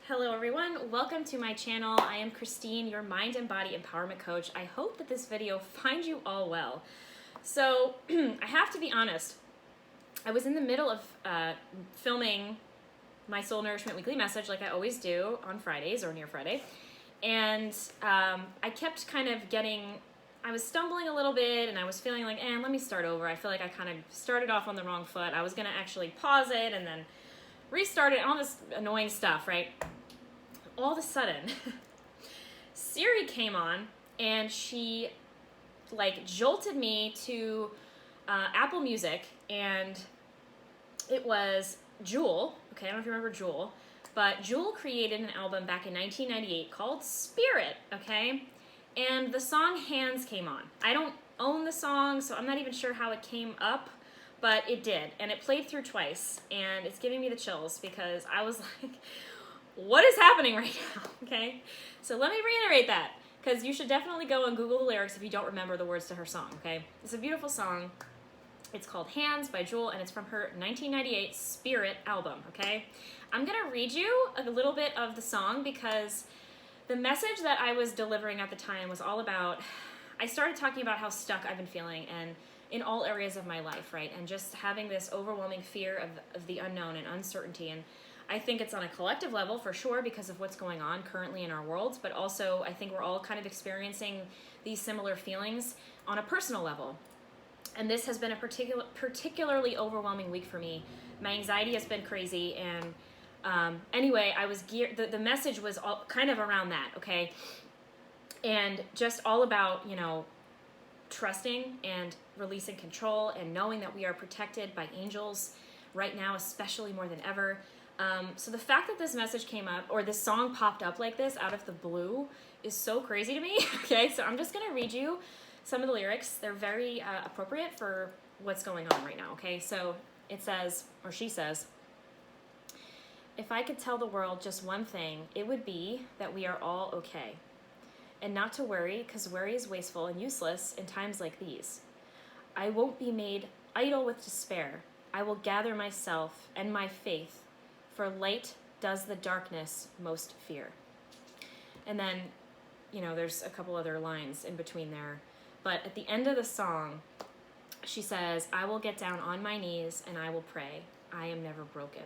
Hello everyone, welcome to my channel. I am Christine, your mind and body empowerment coach. I hope that this video finds you all well. So I have to be honest, I was in the middle of filming my Soul Nourishment Weekly Message like I always do on Fridays or near Friday. And I kept kind of I was stumbling a little bit and I was feeling like, let me start over. I feel like I kind of started off on the wrong foot. I was gonna actually pause it and then restart it, all this annoying stuff, right? All of a sudden, Siri came on and she jolted me to Apple Music, and it was Jewel. Okay, I don't know if you remember Jewel, but Jewel created an album back in 1998 called Spirit, okay? And the song Hands came on. I don't own the song, so I'm not even sure how it came up, but it did, and it played through twice, and it's giving me the chills because I was like, what is happening right now, okay? So let me reiterate that, because you should definitely go and Google the lyrics if you don't remember the words to her song, okay? It's a beautiful song. It's called Hands by Jewel, and it's from her 1998 Spirit album, okay? I'm gonna read you a little bit of the song because the message that I was delivering at the time was all about, I started talking about how stuck I've been feeling and in all areas of my life, right? And just having this overwhelming fear of the unknown and uncertainty. And I think it's on a collective level for sure because of what's going on currently in our world, but also I think we're all kind of experiencing these similar feelings on a personal level. And this has been a particularly overwhelming week for me. My anxiety has been crazy, and anyway, I was the message was all kind of around that, okay? And just all about, trusting and releasing control and knowing that we are protected by angels right now, especially more than ever. So the fact that this message came up, or this song popped up like this out of the blue, is so crazy to me. Okay, so I'm just gonna read you some of the lyrics. They're very appropriate for what's going on right now, okay? So it says, or she says, if I could tell the world just one thing, it would be that we are all okay. And not to worry, because worry is wasteful and useless in times like these. I won't be made idle with despair. I will gather myself and my faith, for light does the darkness most fear. And then, there's a couple other lines in between there. But at the end of the song, she says, I will get down on my knees and I will pray. I am never broken.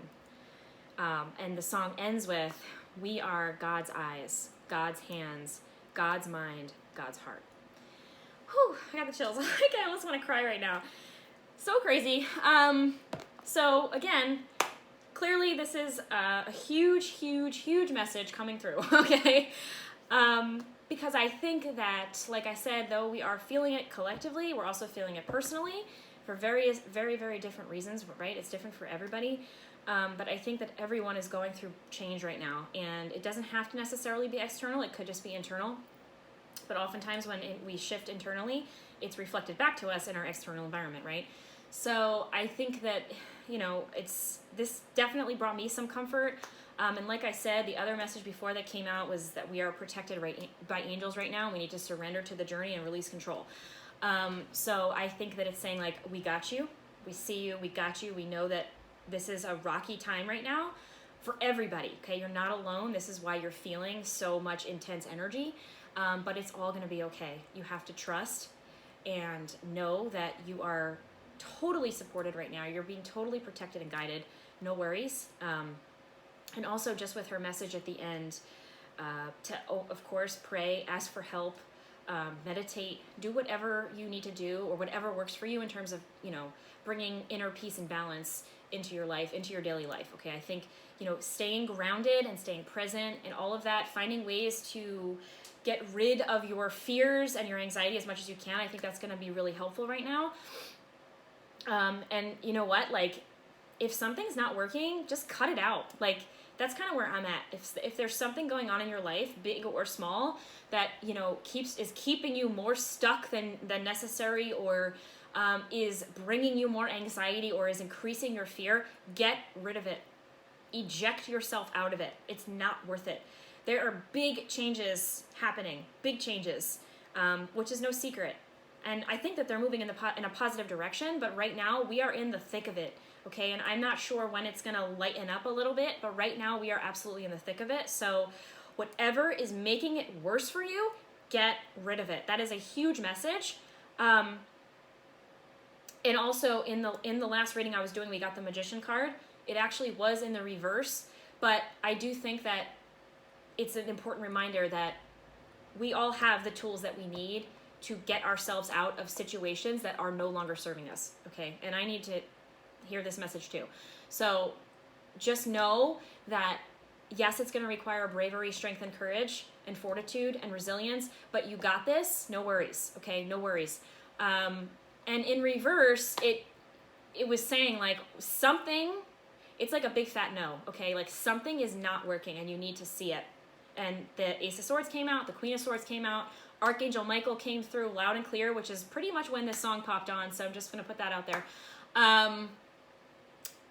And the song ends with, we are God's eyes, God's hands, God's mind, God's heart. Whew, I got the chills. I almost want to cry right now. So crazy. So again, clearly this is a huge, huge, huge message coming through, okay? Because I think that, like I said, though we are feeling it collectively, we're also feeling it personally for various, very, very different reasons, right? It's different for everybody. But I think that everyone is going through change right now, and it doesn't have to necessarily be external. It could just be internal. But oftentimes when we shift internally, it's reflected back to us in our external environment, right? So I think that, this definitely brought me some comfort. And like I said, the other message before that came out was that we are protected by angels right now. And we need to surrender to the journey and release control. So I think that it's saying, we got you, we see you, we got you, we know that this is a rocky time right now for everybody, okay? You're not alone. This is why you're feeling so much intense energy, but it's all gonna be okay. You have to trust and know that you are totally supported right now. You're being totally protected and guided. No worries. And also just with her message at the end, of course, pray, ask for help, meditate, do whatever you need to do or whatever works for you in terms of, bringing inner peace and balance into your life, into your daily life, okay? I think, staying grounded and staying present and all of that, finding ways to get rid of your fears and your anxiety as much as you can, I think that's gonna be really helpful right now. And you know what, if something's not working, just cut it out. That's kind of where I'm at. If there's something going on in your life, big or small, that, is keeping you more stuck than necessary, or is bringing you more anxiety, or is increasing your fear, get rid of it. Eject yourself out of it. It's not worth it. There are big changes happening, big changes, which is no secret. And I think that they're moving in a positive direction, but right now we are in the thick of it. okay? And I'm not sure when it's gonna lighten up a little bit, but right now we are absolutely in the thick of it. So whatever is making it worse for you, get rid of it. That is a huge message. And also in the last reading I was doing, we got the Magician card. It actually was in the reverse, but I do think that it's an important reminder that we all have the tools that we need to get ourselves out of situations that are no longer serving us, okay? And I need to hear this message too. So just know that, yes, it's gonna require bravery, strength, and courage, and fortitude, and resilience, but you got this, no worries, okay? No worries. And in reverse, it was saying like something, it's like a big fat no, okay? Like something is not working and you need to see it. And the Ace of Swords came out, the Queen of Swords came out, Archangel Michael came through loud and clear, which is pretty much when this song popped on, so I'm just gonna put that out there.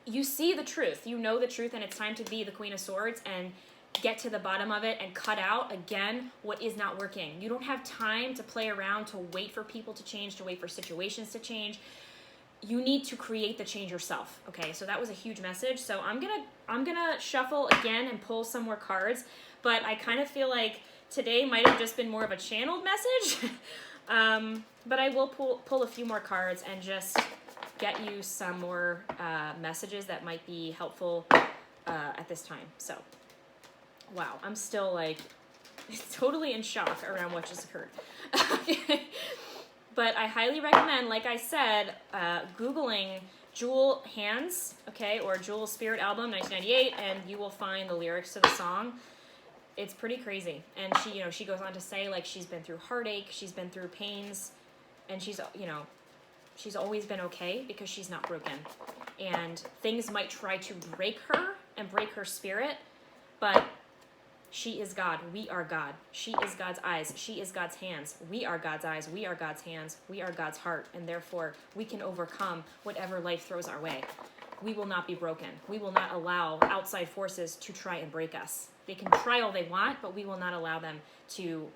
You see the truth, you know the truth, and it's time to be the Queen of Swords and get to the bottom of it and cut out, again, what is not working. You don't have time to play around, to wait for people to change, to wait for situations to change. You need to create the change yourself, okay? So that was a huge message. So I'm gonna shuffle again and pull some more cards, but I kind of feel like today might have just been more of a channeled message. But I will pull a few more cards and just get you some more messages that might be helpful at this time. So, wow, I'm still like totally in shock around what just occurred. But I highly recommend, like I said, Googling Jewel Hands, okay, or Jewel Spirit Album 1998, and you will find the lyrics to the song. It's pretty crazy. And she goes on to say, like, she's been through heartache, she's been through pains, and she's always been okay because she's not broken. And things might try to break her and break her spirit, but she is God. We are God. She is God's eyes. She is God's hands. We are God's eyes. We are God's hands. We are God's heart. And therefore, we can overcome whatever life throws our way. We will not be broken. We will not allow outside forces to try and break us. They can try all they want, but we will not allow them to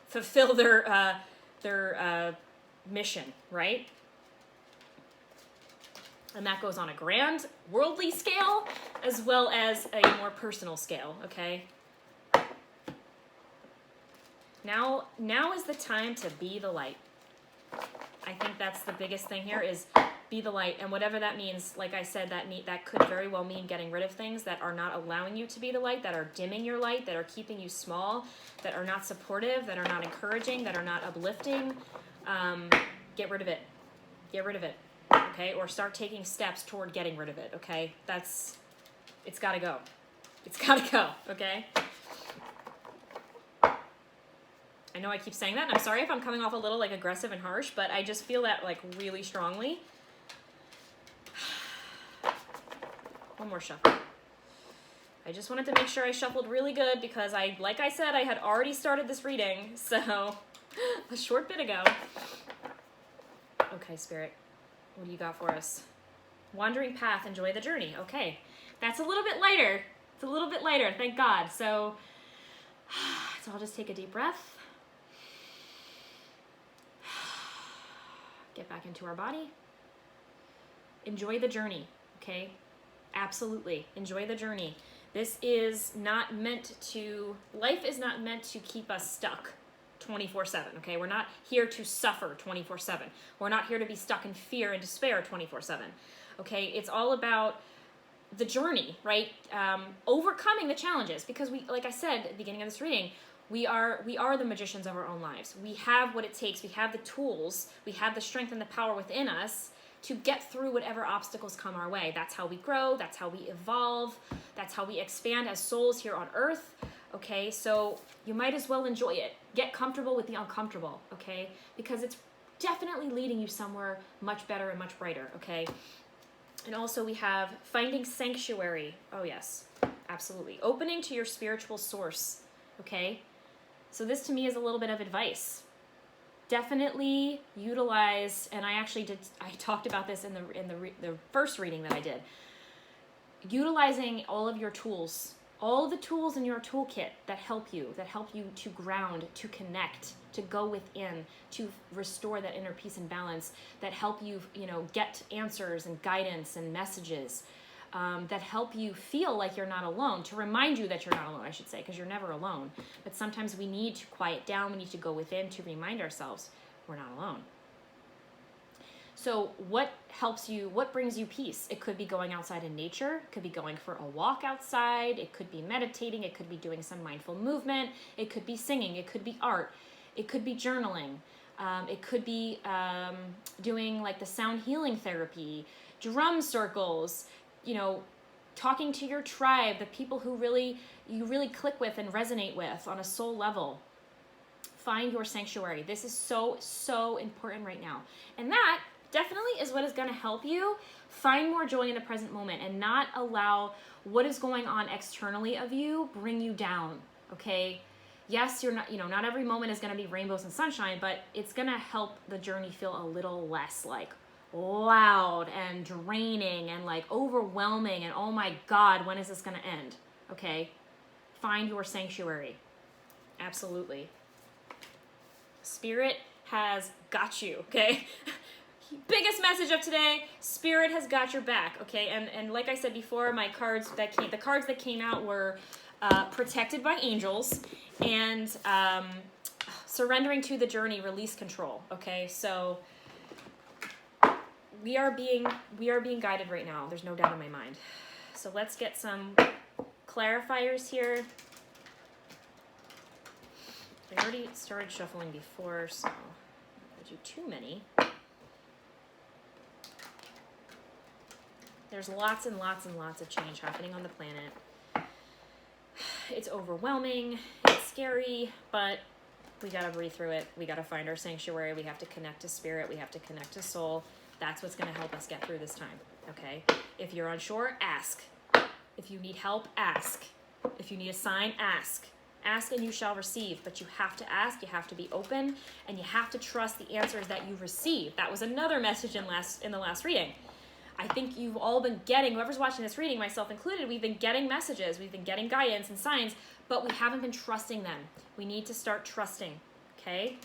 fulfill their mission, right? And that goes on a grand worldly scale as well as a more personal scale, okay? Now is the time to be the light. I think that's the biggest thing here is be the light. And whatever that means, like I said, that could very well mean getting rid of things that are not allowing you to be the light, that are dimming your light, that are keeping you small, that are not supportive, that are not encouraging, that are not uplifting. Get rid of it. Get rid of it, okay? Or start taking steps toward getting rid of it, okay? It's gotta go. It's gotta go, okay? I know I keep saying that, and I'm sorry if I'm coming off a little like aggressive and harsh, but I just feel that like really strongly. One more shuffle. I just wanted to make sure I shuffled really good because like I said, I had already started this reading, so a short bit ago. Okay, Spirit, what do you got for us? Wandering path, enjoy the journey. Okay, that's a little bit lighter. It's a little bit lighter, thank God. So I'll just take a deep breath. Get back into our body. Enjoy the journey, okay? Absolutely, enjoy the journey. This is not meant to, life is not meant to keep us stuck 24/7, okay? We're not here to suffer 24/7. We're not here to be stuck in fear and despair 24/7, okay? It's all about the journey, right? Overcoming the challenges, because we, like I said at the beginning of this reading, we are the magicians of our own lives. We have what it takes. We have the tools. We have the strength and the power within us to get through whatever obstacles come our way. That's how we grow. That's how we evolve. That's how we expand as souls here on earth. Okay, so you might as well enjoy it. Get comfortable with the uncomfortable, okay? Because it's definitely leading you somewhere much better and much brighter, okay? And also we have finding sanctuary. Oh yes, absolutely. Opening to your spiritual source, okay? So this to me is a little bit of advice. Definitely utilize, and I talked about this in the first reading that I did. Utilizing all of your tools all the tools in your toolkit that help you to ground, to connect, to go within, to restore that inner peace and balance, that help you, get answers and guidance and messages, that help you feel like you're not alone, to remind you that you're not alone, I should say, because you're never alone. But sometimes we need to quiet down, we need to go within to remind ourselves we're not alone. So what helps you, what brings you peace? It could be going outside in nature, it could be going for a walk outside, it could be meditating, it could be doing some mindful movement, it could be singing, it could be art, it could be journaling, it could be doing like the sound healing therapy, drum circles, talking to your tribe, the people who you really click with and resonate with on a soul level. Find your sanctuary. This is so, so important right now. And that definitely is what is going to help you find more joy in the present moment and not allow what is going on externally of you bring you down, okay? Yes, you're not, not every moment is going to be rainbows and sunshine, but it's going to help the journey feel a little less like loud and draining and like overwhelming and oh my God, when is this going to end? Okay? Find your sanctuary. Absolutely. Spirit has got you, okay? Biggest message of today, Spirit has got your back, okay? And like I said before, the cards that came out were protected by angels and surrendering to the journey, release control, okay? So we are being guided right now. There's no doubt in my mind. So let's get some clarifiers here. I already started shuffling before, so I'm not going to do too many. There's lots and lots and lots of change happening on the planet. It's overwhelming, it's scary, but we gotta breathe through it. We gotta find our sanctuary. We have to connect to spirit. We have to connect to soul. That's what's gonna help us get through this time, okay? If you're unsure, ask. If you need help, ask. If you need a sign, ask. Ask and you shall receive, but you have to ask, you have to be open, and you have to trust the answers that you receive. That was another message in the last reading. I think you've all been getting, whoever's watching this reading, myself included, we've been getting messages, we've been getting guidance and signs, but we haven't been trusting them. We need to start trusting, okay?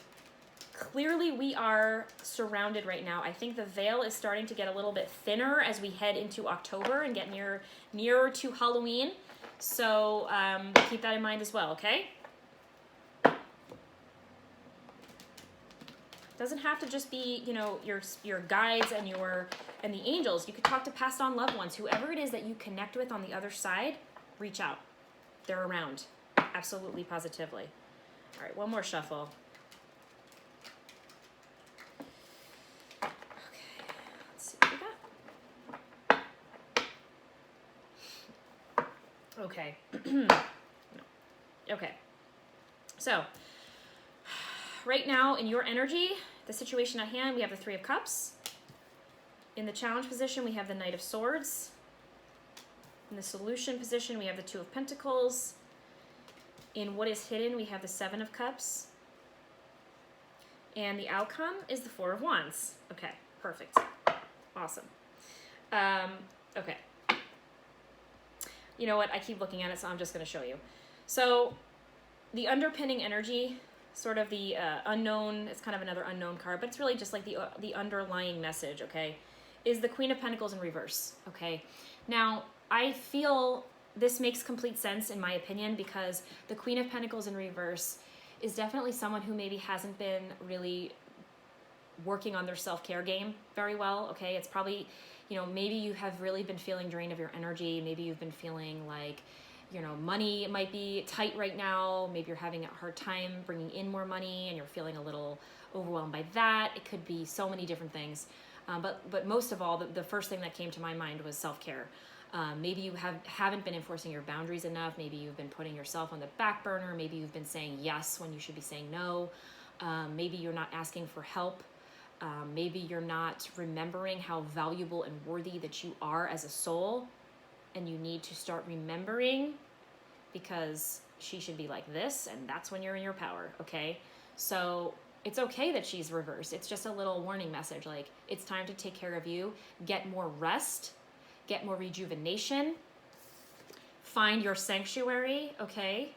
Clearly we are surrounded right now. I think the veil is starting to get a little bit thinner as we head into October and get nearer to Halloween. So keep that in mind as well, okay? Doesn't have to just be, your guides and the angels. You could talk to passed on loved ones. Whoever it is that you connect with on the other side, reach out. They're around. Absolutely, positively. All right, one more shuffle. Okay, let's see what we got. Okay. Okay. So, right now in your energy, the situation at hand, we have the Three of Cups. In the challenge position, we have the Knight of Swords. In the solution position, we have the Two of Pentacles. In what is hidden, we have the Seven of Cups. And the outcome is the Four of Wands. Okay, perfect. Awesome. Okay. You know what? I keep looking at it, so I'm just going to show you. So the underpinning energy, sort of the unknown, it's kind of another unknown card, but it's really just like the underlying message, okay, is the Queen of Pentacles in reverse, okay? Now, I feel this makes complete sense in my opinion because the Queen of Pentacles in reverse is definitely someone who maybe hasn't been really working on their self-care game very well, okay? It's probably, maybe you have really been feeling drained of your energy. Maybe you've been feeling like, money might be tight right now. Maybe you're having a hard time bringing in more money and you're feeling a little overwhelmed by that. It could be so many different things. But most of all, the first thing that came to my mind was self-care. Maybe you haven't been enforcing your boundaries enough. Maybe you've been putting yourself on the back burner. Maybe you've been saying yes when you should be saying no. Maybe you're not asking for help. Maybe you're not remembering how valuable and worthy that you are as a soul. And you need to start remembering because she should be like this, and that's when you're in your power, okay? So it's okay that she's reversed. It's just a little warning message, like it's time to take care of you, get more rest, get more rejuvenation, find your sanctuary, okay?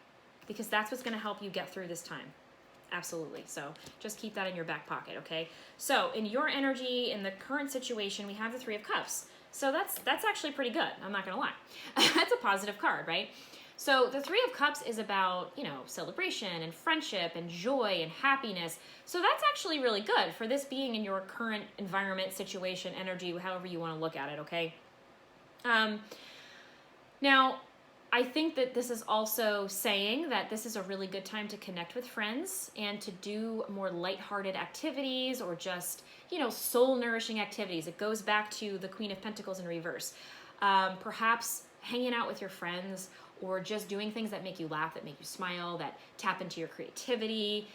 Because that's what's gonna help you get through this time. Absolutely. So just keep that in your back pocket, okay? So in your energy, in the current situation, we have the Three of Cups. So that's actually pretty good. I'm not gonna lie. That's a positive card, right? So the Three of Cups is about, you know, celebration and friendship and joy and happiness. So that's actually really good for this being in your current environment, situation, energy, however you want to look at it, okay? Now, I think that this is also saying that this is a really good time to connect with friends and to do more lighthearted activities or just, you know, soul-nourishing activities. It goes back to the Queen of Pentacles in reverse. Perhaps hanging out with your friends or just doing things that make you laugh, that make you smile, that tap into your creativity.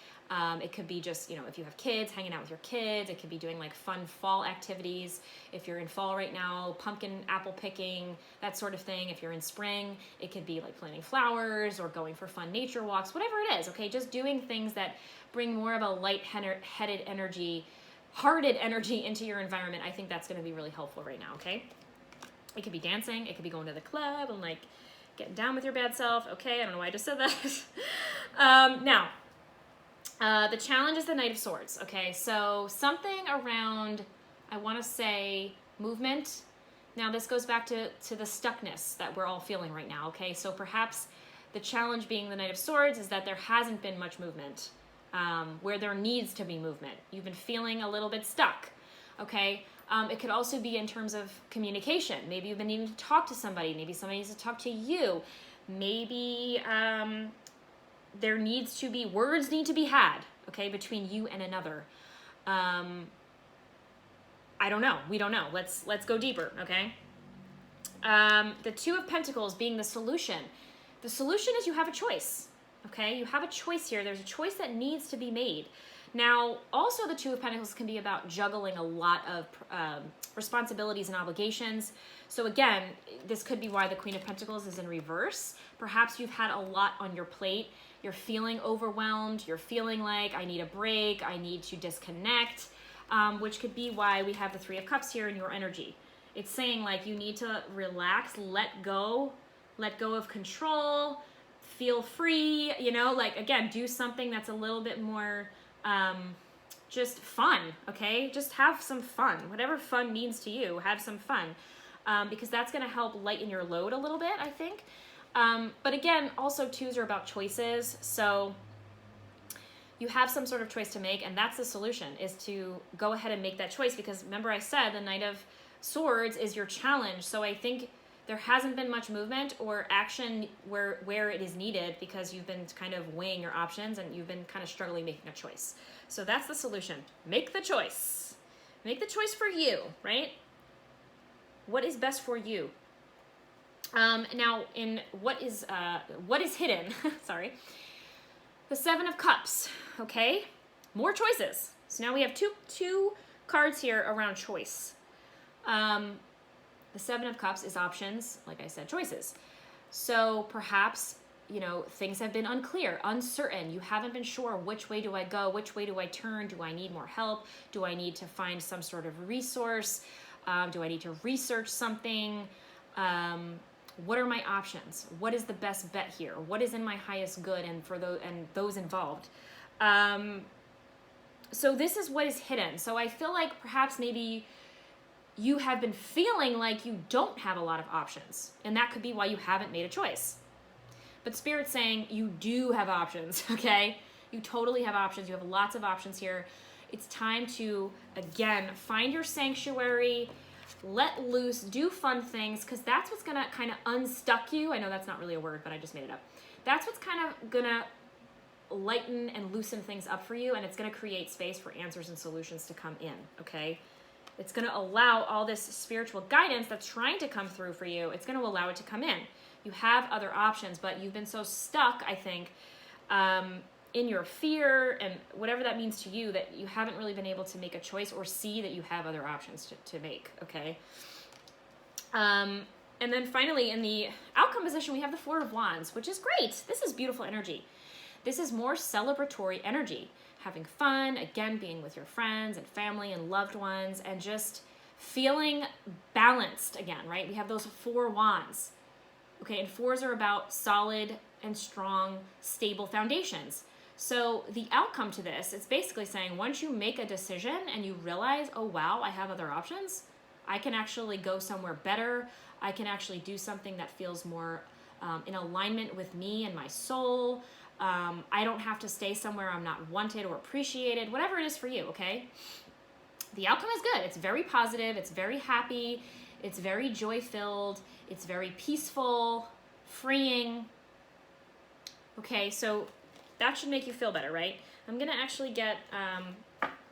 It could be just, you know, if you have kids, hanging out with your kids. It could be doing like fun fall activities. If you're in fall right now, pumpkin, apple picking, that sort of thing. If you're in spring, it could be like planting flowers or going for fun nature walks, whatever it is, okay? Just doing things that bring more of a light-headed energy, hearted energy into your environment. I think that's gonna be really helpful right now, okay? It could be dancing. It could be going to the club and like getting down with your bad self. Okay, I don't know why I just said that. Now, the challenge is the Knight of Swords, okay? So something around, I wanna say, movement. Now this goes back to the stuckness that we're all feeling right now, okay? So perhaps the challenge being the Knight of Swords is that there hasn't been much movement where there needs to be movement. You've been feeling a little bit stuck, okay? It could also be in terms of communication. Maybe you've been needing to talk to somebody. Maybe somebody needs to talk to you. Maybe there needs to be, words need to be had, okay, between you and another. I don't know. We don't know. Let's go deeper, okay? The Two of Pentacles being the solution. The solution is you have a choice, okay? You have a choice here. There's a choice that needs to be made. Now, also the Two of Pentacles can be about juggling a lot of responsibilities and obligations. So again, this could be why the Queen of Pentacles is in reverse. Perhaps you've had a lot on your plate. You're feeling overwhelmed. You're feeling like, I need a break. I need to disconnect, which could be why we have the Three of Cups here in your energy. It's saying like you need to relax, let go of control, feel free, you know, like again, do something that's a little bit more just fun, okay? Just have some fun. Whatever fun means to you, have some fun, because that's going to help lighten your load a little bit, I think. But again, also twos are about choices. So you have some sort of choice to make, and that's the solution, is to go ahead and make that choice, because remember I said the Knight of Swords is your challenge. So I think there hasn't been much movement or action where it is needed, because you've been kind of weighing your options and you've been kind of struggling making a choice. So that's the solution. Make the choice. Make the choice for you, right? What is best for you? Now, in what is hidden, sorry, the Seven of Cups, okay? More choices. So now we have two cards here around choice. The Seven of Cups is options, like I said, choices. So perhaps, you know, things have been unclear, uncertain. You haven't been sure, which way do I go? Which way do I turn? Do I need more help? Do I need to find some sort of resource? Do I need to research something? What are my options? What is the best bet here? What is in my highest good and for those involved? So this is what is hidden. So I feel like perhaps maybe you have been feeling like you don't have a lot of options, and that could be why you haven't made a choice. But Spirit's saying you do have options, okay? You totally have options. You have lots of options here. It's time to, again, find your sanctuary, let loose, do fun things, because that's what's gonna kind of unstuck you. I know that's not really a word, but I just made it up. That's what's kind of gonna lighten and loosen things up for you, and it's gonna create space for answers and solutions to come in, okay? It's going to allow all this spiritual guidance that's trying to come through for you, it's going to allow it to come in. You have other options, but you've been so stuck, I think, in your fear and whatever that means to you, that you haven't really been able to make a choice or see that you have other options to make, okay? And then finally, in the outcome position, we have the Four of Wands, which is great. This is beautiful energy. This is more celebratory energy. Having fun, again, being with your friends and family and loved ones, and just feeling balanced again, right? We have those Four Wands. Okay, and 4s are about solid and strong, stable foundations. So the outcome to this, it's basically saying once you make a decision and you realize, oh wow, I have other options, I can actually go somewhere better, I can actually do something that feels more in alignment with me and my soul. I don't have to stay somewhere I'm not wanted or appreciated, whatever it is for you, okay? The outcome is good. It's very positive, it's very happy, it's very joy-filled, it's very peaceful, freeing. Okay, so that should make you feel better, right? I'm gonna actually get, I'm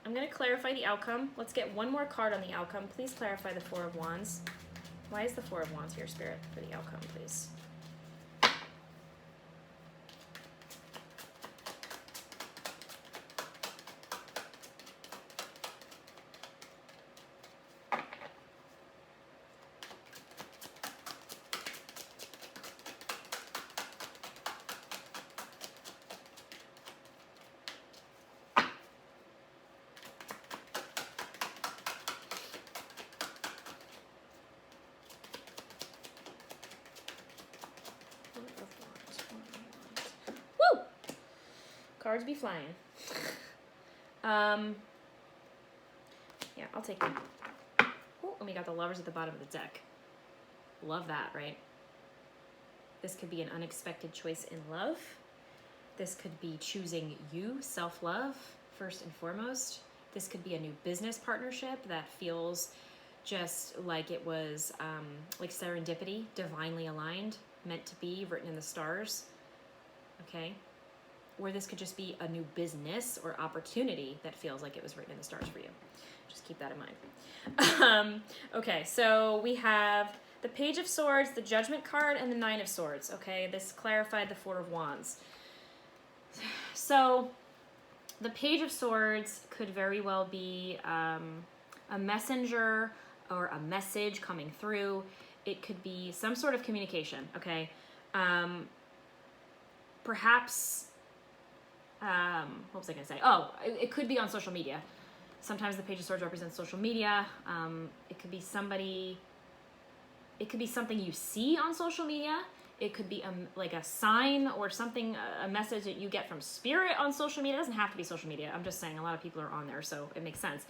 gonna clarify the outcome. Let's get one more card on the outcome. Please clarify the 4 of Wands. Why is the 4 of Wands here, Spirit, for the outcome, please? Woo! Cards be flying. Yeah, I'll take them. Oh, and we got the Lovers at the bottom of the deck. Love that, right? This could be an unexpected choice in love. This could be choosing you, self-love, first and foremost. This could be a new business partnership that feels just like it was like serendipity, divinely aligned, meant to be, written in the stars, okay? Or this could just be a new business or opportunity that feels like it was written in the stars for you. Just keep that in mind. Okay, so we have the Page of Swords, the Judgment card, and the 9 of Swords, okay? This clarified the 4 of Wands. So the Page of Swords could very well be a messenger or a message coming through. It could be some sort of communication, okay? Perhaps, what was I gonna say? Oh, it could be on social media. Sometimes the Page of Swords represents social media. It could be somebody, it could be something you see on social media. It could be like a sign or something, a message that you get from spirit on social media. It doesn't have to be social media. I'm just saying a lot of people are on there, so it makes sense.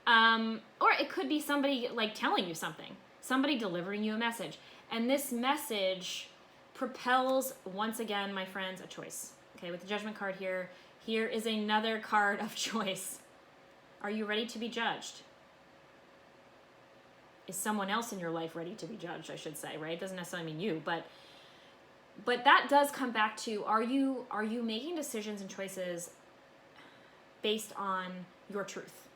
Or it could be somebody like telling you something, somebody delivering you a message. And this message propels, once again, my friends, a choice. Okay, with the Judgment card here, here is another card of choice. Are you ready to be judged? Is someone else in your life ready to be judged, I should say, right? It doesn't necessarily mean you, but that does come back to, are you making decisions and choices based on your truth?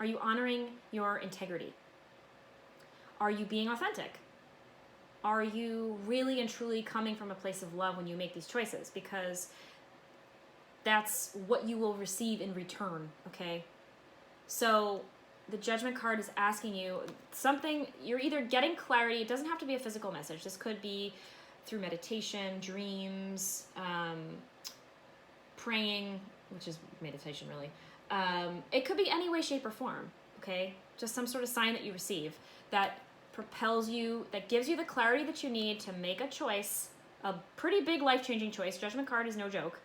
Are you honoring your integrity? Are you being authentic? Are you really and truly coming from a place of love when you make these choices? Because that's what you will receive in return, okay? So the Judgment card is asking you something, you're either getting clarity, it doesn't have to be a physical message. This could be through meditation, dreams, praying, which is meditation really. It could be any way, shape, or form, okay? Just some sort of sign that you receive that propels you, that gives you the clarity that you need to make a choice, a pretty big life-changing choice. Judgment card is no joke.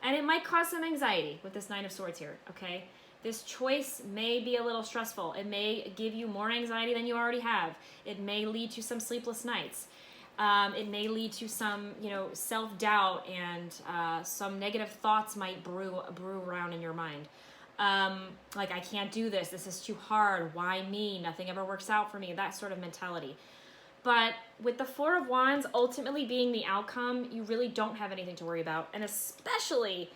And it might cause some anxiety with this 9 of Swords here, okay? This choice may be a little stressful. It may give you more anxiety than you already have. It may lead to some sleepless nights. It may lead to some, self-doubt, and some negative thoughts might brew around in your mind. Like, I can't do this. This is too hard. Why me? Nothing ever works out for me. That sort of mentality. But with the 4 of Wands ultimately being the outcome, you really don't have anything to worry about. And especially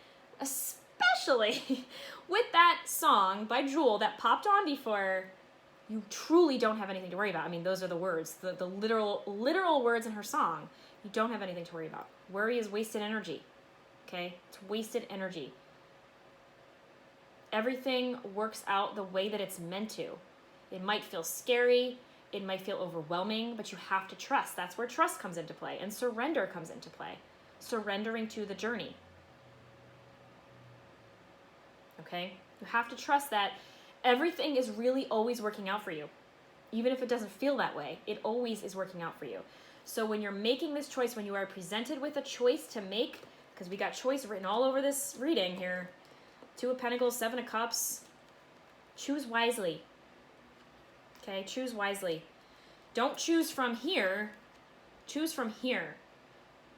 with that song by Jewel that popped on before, you truly don't have anything to worry about. I mean, those are the words, the literal words in her song. You don't have anything to worry about. Worry is wasted energy, okay? It's wasted energy. Everything works out the way that it's meant to. It might feel scary, it might feel overwhelming, but you have to trust. That's where trust comes into play, and surrender comes into play. Surrendering to the journey. Okay? You have to trust that everything is really always working out for you. Even if it doesn't feel that way, it always is working out for you. So when you're making this choice, when you are presented with a choice to make, because we got choice written all over this reading here, 2 of Pentacles, 7 of Cups, choose wisely. Okay, choose wisely. Don't choose from here, choose from here.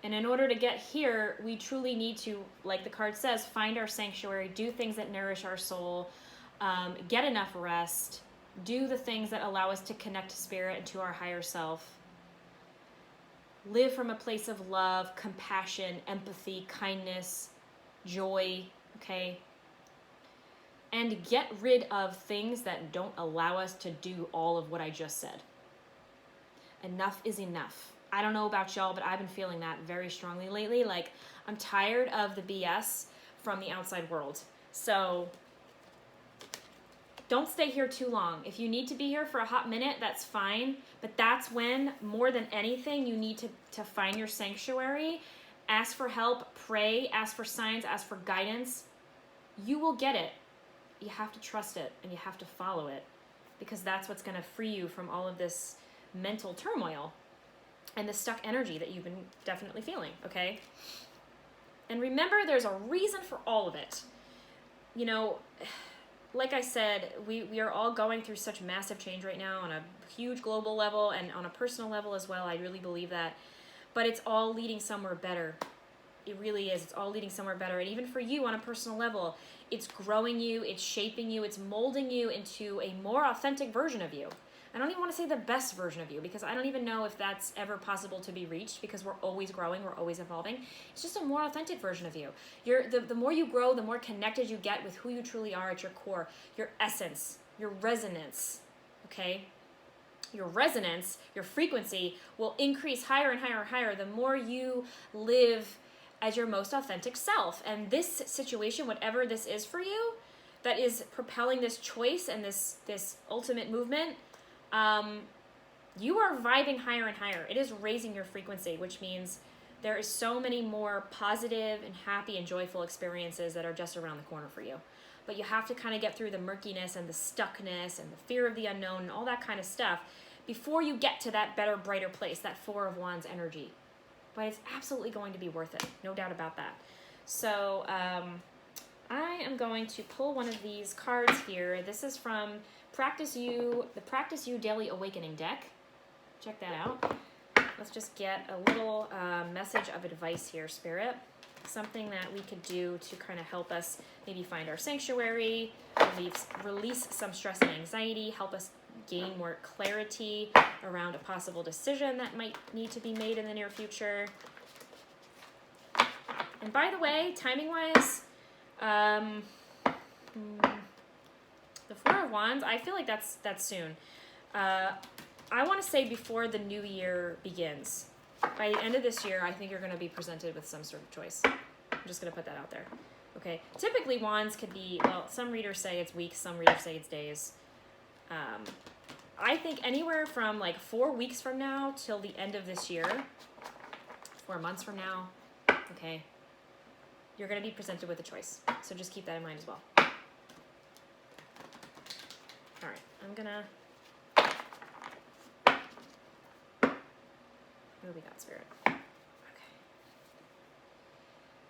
And in order to get here, we truly need to, like the card says, find our sanctuary, do things that nourish our soul, get enough rest, do the things that allow us to connect to spirit and to our higher self. Live from a place of love, compassion, empathy, kindness, joy, okay? And get rid of things that don't allow us to do all of what I just said. Enough is enough. I don't know about y'all, but I've been feeling that very strongly lately. Like, I'm tired of the BS from the outside world. So don't stay here too long. If you need to be here for a hot minute, that's fine. But that's when, more than anything, you need to find your sanctuary, ask for help, pray, ask for signs, ask for guidance. You will get it. You have to trust it and you have to follow it, because that's what's going to free you from all of this mental turmoil and the stuck energy that you've been definitely feeling, okay? And remember, there's a reason for all of it. You know, like I said, we are all going through such massive change right now on a huge global level and on a personal level as well. I really believe that. But it's all leading somewhere better. It really is. It's all leading somewhere better. And even for you on a personal level, it's growing you, it's shaping you, it's molding you into a more authentic version of you. I don't even want to say the best version of you, because I don't even know if that's ever possible to be reached, because we're always growing, we're always evolving. It's just a more authentic version of you. The more you grow, the more connected you get with who you truly are at your core, your essence, your resonance, okay? Your resonance, your frequency will increase higher and higher and higher the more you live as your most authentic self. And this situation, whatever this is for you, that is propelling this choice and this ultimate movement, you are vibing higher and higher. It is raising your frequency, which means there is so many more positive and happy and joyful experiences that are just around the corner for you. But you have to kind of get through the murkiness and the stuckness and the fear of the unknown and all that kind of stuff before you get to that better, brighter place, that 4 of Wands energy. But it's absolutely going to be worth it, no doubt about that. So I am going to pull one of these cards here. This is from the Practice You Daily Awakening deck. Check that out. Let's just get a little message of advice here, Spirit. Something that we could do to kind of help us maybe find our sanctuary, release some stress and anxiety, help us gain more clarity around a possible decision that might need to be made in the near future. And by the way, timing-wise, the 4 of Wands, I feel like that's soon. I want to say before the new year begins. By the end of this year, I think you're going to be presented with some sort of choice. I'm just going to put that out there. Okay. Typically, Wands could be, well, some readers say it's weeks, some readers say it's days. I think anywhere from like 4 weeks from now till the end of this year, 4 months from now, okay, you're going to be presented with a choice. So just keep that in mind as well. All right, I'm gonna, what do we got, Spirit? Okay.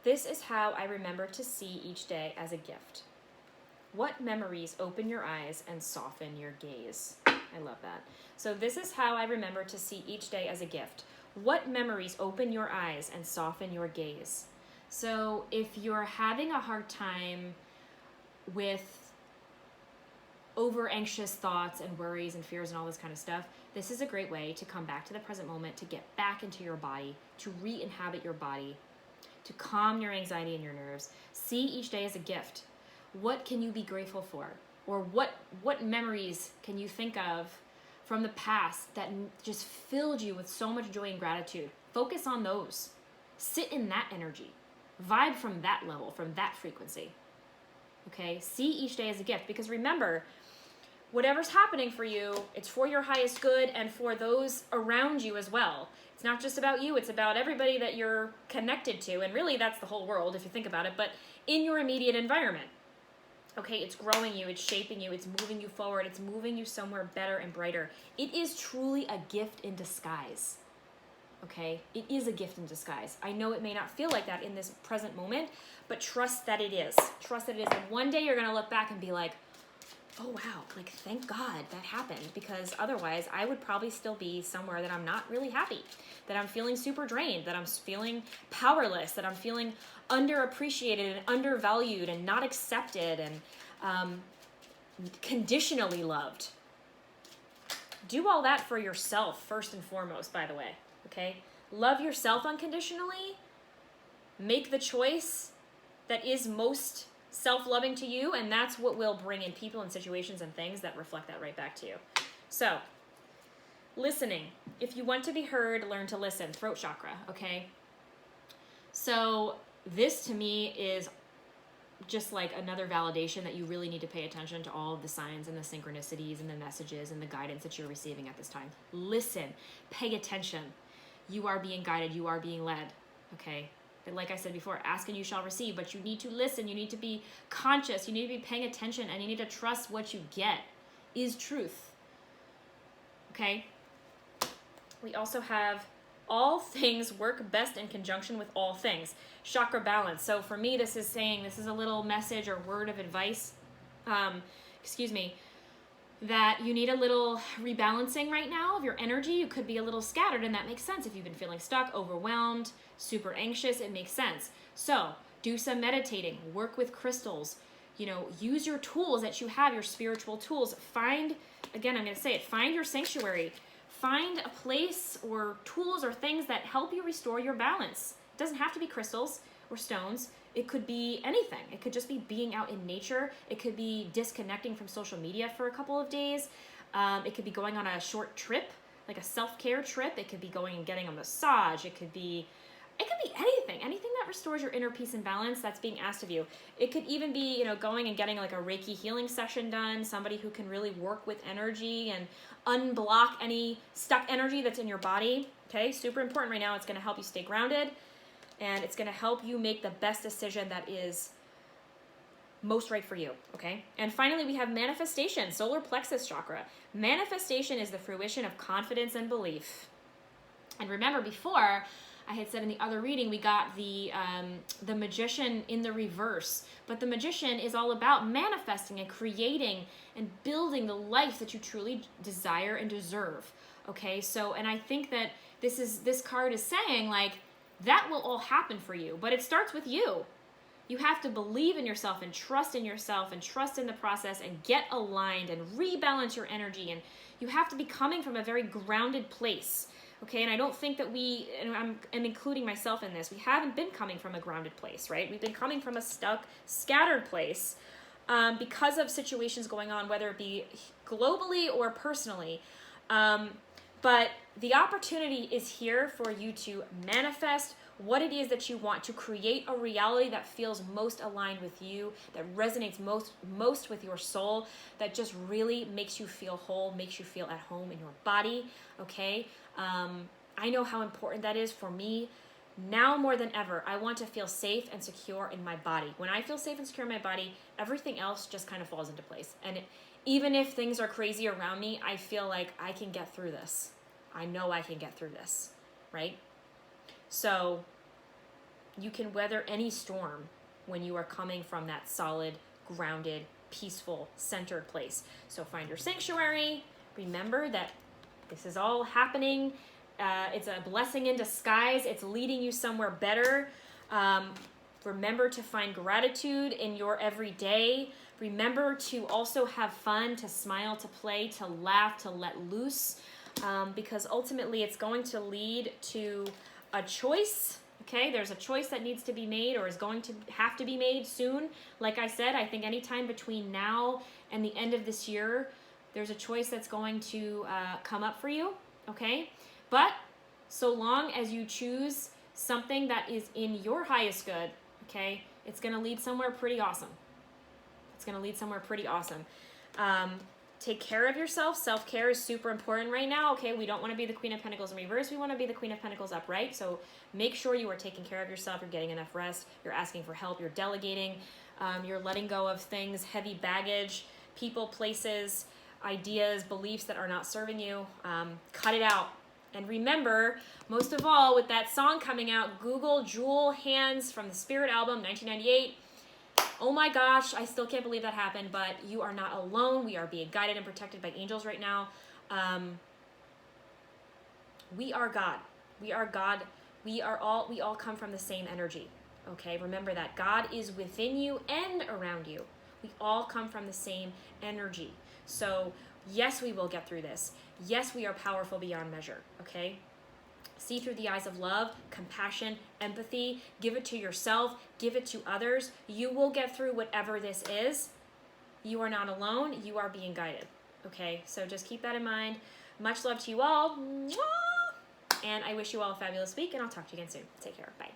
This is how I remember to see each day as a gift. What memories open your eyes and soften your gaze? I love that. So this is how I remember to see each day as a gift. What memories open your eyes and soften your gaze? So if you're having a hard time with over anxious thoughts and worries and fears and all this kind of stuff, this is a great way to come back to the present moment, to get back into your body, to re-inhabit your body, to calm your anxiety and your nerves. See each day as a gift. What can you be grateful for? Or what memories can you think of from the past that just filled you with so much joy and gratitude? Focus on those. Sit in that energy. Vibe from that level, from that frequency. Okay? See each day as a gift, because remember, whatever's happening for you, it's for your highest good and for those around you as well. It's not just about you, it's about everybody that you're connected to, and really that's the whole world if you think about it, but in your immediate environment. Okay, it's growing you, it's shaping you, it's moving you forward, it's moving you somewhere better and brighter. It is truly a gift in disguise. okay? It is a gift in disguise. I know it may not feel like that in this present moment, but trust that it is. Trust that it is. And one day you're gonna look back and be like, oh wow, like thank God that happened, because otherwise I would probably still be somewhere that I'm not really happy, that I'm feeling super drained, that I'm feeling powerless, that I'm feeling underappreciated and undervalued and not accepted and conditionally loved. Do all that for yourself first and foremost, by the way, okay? Love yourself unconditionally. Make the choice that is most self-loving to you, and that's what will bring in people and situations and things that reflect that right back to you. So, listening. If you want to be heard, learn to listen. Throat chakra, okay? So this to me is just like another validation that you really need to pay attention to all of the signs and the synchronicities and the messages and the guidance that you're receiving at this time. Listen, pay attention. You are being guided, you are being led, okay? But like I said before, ask and you shall receive, but you need to listen, you need to be conscious, you need to be paying attention, and you need to trust what you get is truth, okay? We also have all things work best in conjunction with all things. Chakra balance. So for me, this is saying, this is a little message or word of advice, that you need a little rebalancing right now of your energy. You could be a little scattered, and that makes sense. If you've been feeling stuck, overwhelmed, super anxious, it makes sense. So do some meditating, work with crystals, use your tools that you have, your spiritual tools. Find, again, I'm going to say it, find your sanctuary. Find a place or tools or things that help you restore your balance. It doesn't have to be crystals or stones. It could be anything. It could just be being out in nature. It could be disconnecting from social media for a couple of days. It could be going on a short trip, like a self-care trip. It could be going and getting a massage. It could be anything that restores your inner peace and balance that's being asked of you. It could even be, going and getting like a Reiki healing session done, somebody who can really work with energy and unblock any stuck energy that's in your body. Okay, super important right now. It's going to help you stay grounded, and it's going to help you make the best decision that is most right for you, okay? And finally, we have manifestation, solar plexus chakra. Manifestation is the fruition of confidence and belief. And remember, before, I had said in the other reading, we got the magician in the reverse. But the magician is all about manifesting and creating and building the life that you truly desire and deserve. Okay, so, and I think that this card is saying, like, that will all happen for you, but it starts with you. You have to believe in yourself and trust in the process and get aligned and rebalance your energy. And you have to be coming from a very grounded place. Okay, and I don't think that and I'm including myself in this, we haven't been coming from a grounded place, right? We've been coming from a stuck, scattered place because of situations going on, whether it be globally or personally. But the opportunity is here for you to manifest what it is that you want, to create a reality that feels most aligned with you, that resonates most with your soul, that just really makes you feel whole, makes you feel at home in your body, okay? I know how important that is for me. Now more than ever, I want to feel safe and secure in my body. When I feel safe and secure in my body, everything else just kind of falls into place. And even if things are crazy around me, I feel like I can get through this. I know I can get through this, right? So you can weather any storm when you are coming from that solid, grounded, peaceful, centered place. So find your sanctuary. Remember that this is all happening. It's a blessing in disguise. It's leading you somewhere better. Remember to find gratitude in your everyday. Remember to also have fun, to smile, to play, to laugh, to let loose. Because ultimately it's going to lead to a choice. Okay, there's a choice that needs to be made or is going to have to be made soon. Like I said, I think anytime between now and the end of this year, there's a choice that's going to come up for you, okay? But so long as you choose something that is in your highest good, okay, it's going to lead somewhere pretty awesome. It's going to lead somewhere pretty awesome. Take care of yourself. Self-care is super important right now, okay? We don't want to be the Queen of Pentacles in reverse. We want to be the Queen of Pentacles upright. So make sure you are taking care of yourself. You're getting enough rest. You're asking for help. You're delegating. You're letting go of things, heavy baggage, people, places, ideas, beliefs that are not serving you. Cut it out. And remember, most of all, with that song coming out, Google Jewel Hands from the Spirit album, 1998. Oh my gosh, I still can't believe that happened, but you are not alone. We are being guided and protected by angels right now. We are God. We are God. We all come from the same energy. Okay, remember that. God is within you and around you. We all come from the same energy. So yes, we will get through this. Yes, we are powerful beyond measure, okay? See through the eyes of love, compassion, empathy. Give it to yourself. Give it to others. You will get through whatever this is. You are not alone. You are being guided, okay? So just keep that in mind. Much love to you all. And I wish you all a fabulous week, and I'll talk to you again soon. Take care. Bye.